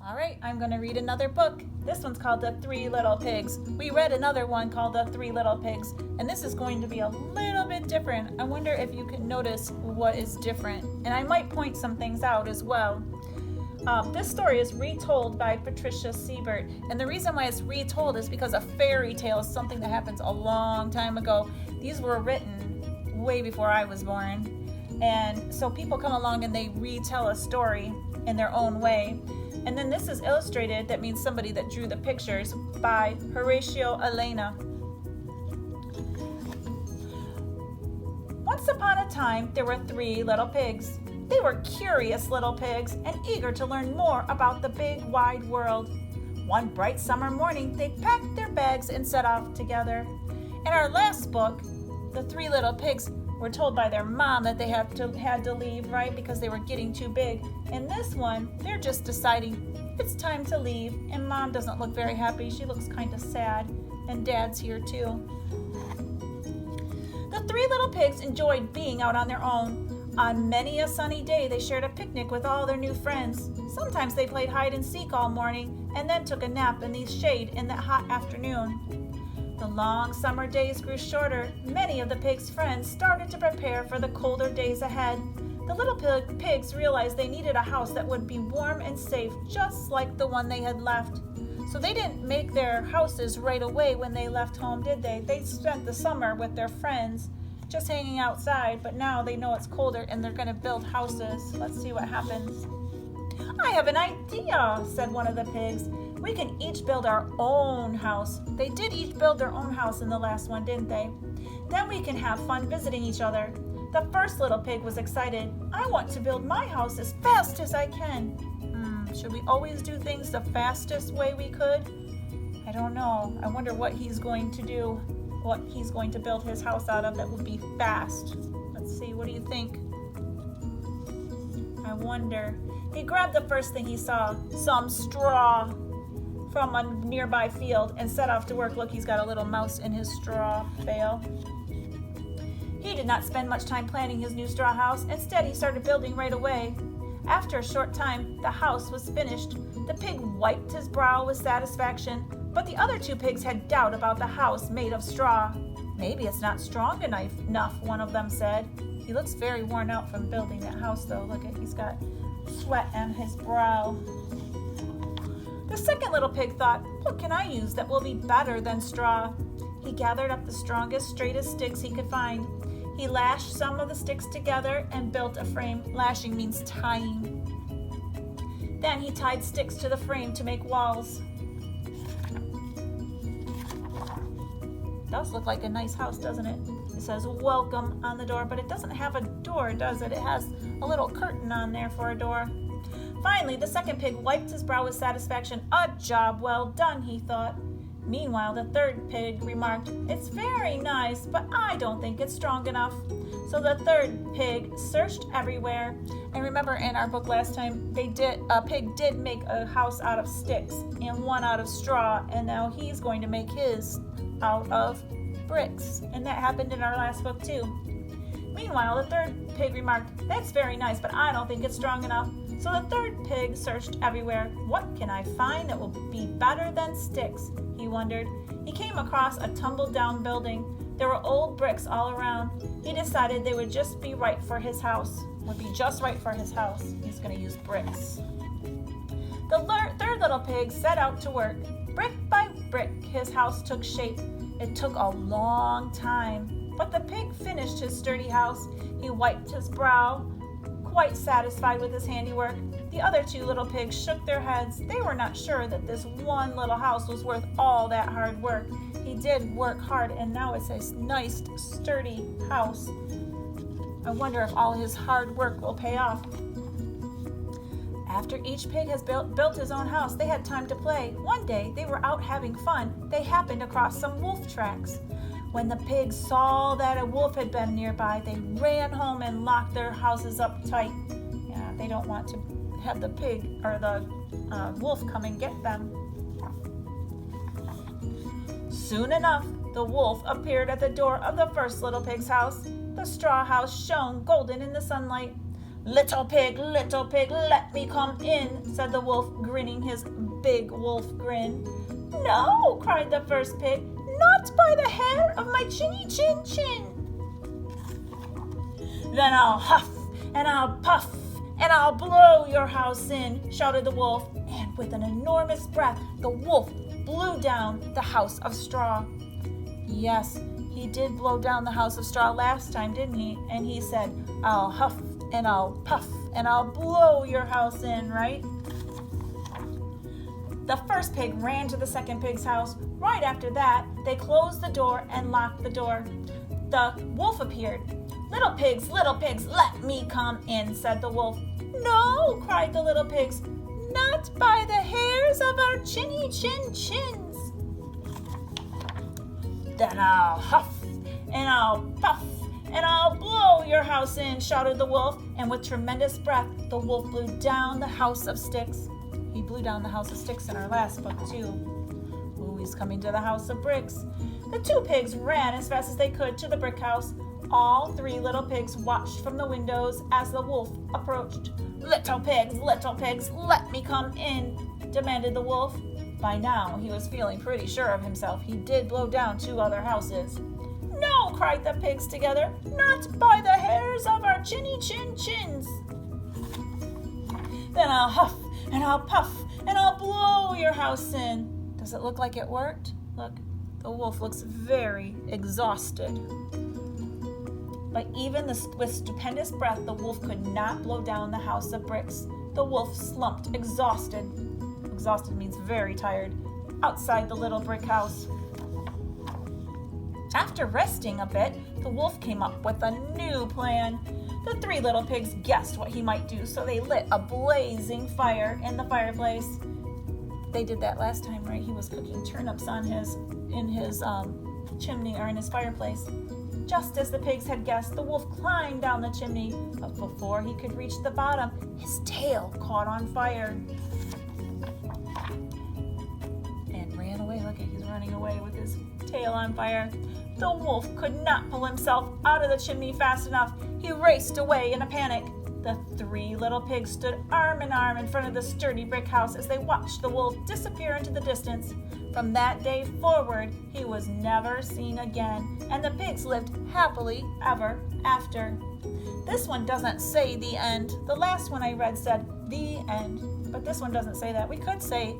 All right, I'm going to read another book. This one's called The Three Little Pigs. We read another one called The Three Little Pigs, and this is going to be a little bit different. I wonder if you can notice what is different, and I might point some things out as well. This story is retold by Patricia Siebert, and the reason why it's retold is because a fairy tale is something that happens a long time ago. These were written way before I was born, and so people come along and they retell a story in their own way. And then this is illustrated, that means somebody that drew the pictures, by Horatio Elena. Once upon a time, there were three little pigs. They were curious little pigs and eager to learn more about the big, wide world. One bright summer morning, they packed their bags and set off together. In our last book, the three little pigs were told by their mom that they had to leave, right, because they were getting too big. In this one, they're just deciding it's time to leave, and Mom doesn't look very happy. She looks kind of sad, and Dad's here too. The three little pigs enjoyed being out on their own. On many a sunny day, they shared a picnic with all their new friends. Sometimes they played hide and seek all morning and then took a nap in the shade in that hot afternoon. The long summer days grew shorter. Many of the pigs' friends started to prepare for the colder days ahead. The little pigs realized they needed a house that would be warm and safe, just like the one they had left. So they didn't make their houses right away when they left home, did they? They spent the summer with their friends, just hanging outside, but now they know it's colder and they're going to build houses. Let's see what happens. "I have an idea," said one of the pigs. "We can each build our own house." They did each build their own house in the last one, didn't they? "Then we can have fun visiting each other." The first little pig was excited. "I want to build my house as fast as I can." Should we always do things the fastest way we could? I don't know. I wonder what he's going to do, what he's going to build his house out of that would be fast. Let's see, what do you think? I wonder. He grabbed the first thing he saw, some straw from a nearby field, and set off to work. Look, he's got a little mouse in his straw bale. He did not spend much time planning his new straw house. Instead, he started building right away. After a short time, the house was finished. The pig wiped his brow with satisfaction, but the other two pigs had doubt about the house made of straw. "Maybe it's not strong enough," one of them said. He looks very worn out from building that house, though. Look at, he's got sweat on his brow. The second little pig thought, "What can I use that will be better than straw?" He gathered up the strongest, straightest sticks he could find. He lashed some of the sticks together and built a frame. Lashing means tying. Then he tied sticks to the frame to make walls. Does look like a nice house, doesn't it? It says "Welcome" on the door, but it doesn't have a door, does it? It has a little curtain on there for a door. Finally, the second pig wiped his brow with satisfaction. "A job well done," he thought. Meanwhile, the third pig remarked, "It's very nice, but I don't think it's strong enough." So the third pig searched everywhere. And remember, in our book last time, a pig did make a house out of sticks and one out of straw, and now he's going to make his out of bricks. And that happened in our last book too. Meanwhile, the third pig remarked, "That's very nice, but I don't think it's strong enough." So the third pig searched everywhere. "What can I find that will be better than sticks?" he wondered. He came across a tumbled-down building. There were old bricks all around. He decided they would just be right for his house. Would be just right for his house. He's going to use bricks. The third little pig set out to work. Brick by brick, his house took shape. It took a long time, but the pig finished his sturdy house. He wiped his brow, quite satisfied with his handiwork. The other two little pigs shook their heads. They were not sure that this one little house was worth all that hard work. He did work hard, and now it's a nice, sturdy house. I wonder if all his hard work will pay off. After each pig has built his own house, they had time to play. One day, they were out having fun. They happened across some wolf tracks. When the pigs saw that a wolf had been nearby, they ran home and locked their houses up tight. Yeah, they don't want to have the pig or the wolf come and get them. Soon enough, the wolf appeared at the door of the first little pig's house. The straw house shone golden in the sunlight. Little pig, let me come in, said the wolf, grinning his big wolf grin. No, cried the first pig, not by the hair of my chinny chin chin. Then I'll huff and I'll puff and I'll blow your house in, shouted the wolf, and with an enormous breath, the wolf blew down the house of straw. Yes, he did blow down the house of straw last time, didn't he? And he said, I'll huff and I'll puff and I'll blow your house in, right? The first pig ran to the second pig's house. Right after that, they closed the door and locked the door. The wolf appeared. Little pigs, let me come in, said the wolf. No, cried the little pigs, not by the hairs of our chinny chin chins. Then I'll huff and I'll puff and I'll blow your house in, shouted the wolf, and with tremendous breath, the wolf blew down the house of sticks. He blew down the house of sticks in our last book, too. Ooh, he's coming to the house of bricks. The two pigs ran as fast as they could to the brick house. All three little pigs watched from the windows as the wolf approached. Little pigs, let me come in, demanded the wolf. By now, he was feeling pretty sure of himself. He did blow down 2 other houses. No, cried the pigs together, not by the hairs of our chinny chin chins. Then I'll huff and I'll puff and I'll blow your house in. Does it look like it worked? Look, the wolf looks very exhausted. But even with stupendous breath, the wolf could not blow down the house of bricks. The wolf slumped, exhausted. Exhausted means very tired, outside the little brick house. After resting a bit, the wolf came up with a new plan. The 3 little pigs guessed what he might do, so they lit a blazing fire in the fireplace. They did that last time, right? He was cooking turnips in his chimney or in his fireplace. Just as the pigs had guessed, the wolf climbed down the chimney, but before he could reach the bottom, his tail caught on fire. And ran away. Look, he's running away with his tail on fire. The wolf could not pull himself out of the chimney fast enough. He raced away in a panic. The 3 little pigs stood arm in arm in front of the sturdy brick house as they watched the wolf disappear into the distance. From that day forward, he was never seen again, and the pigs lived happily ever after. This one doesn't say the end. The last one I read said the end, but this one doesn't say that. We could say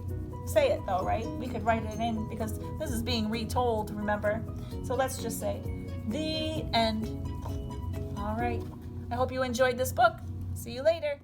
it though, right? We could write it in because this is being retold, remember? So let's just say the end. All right. I hope you enjoyed this book. See you later.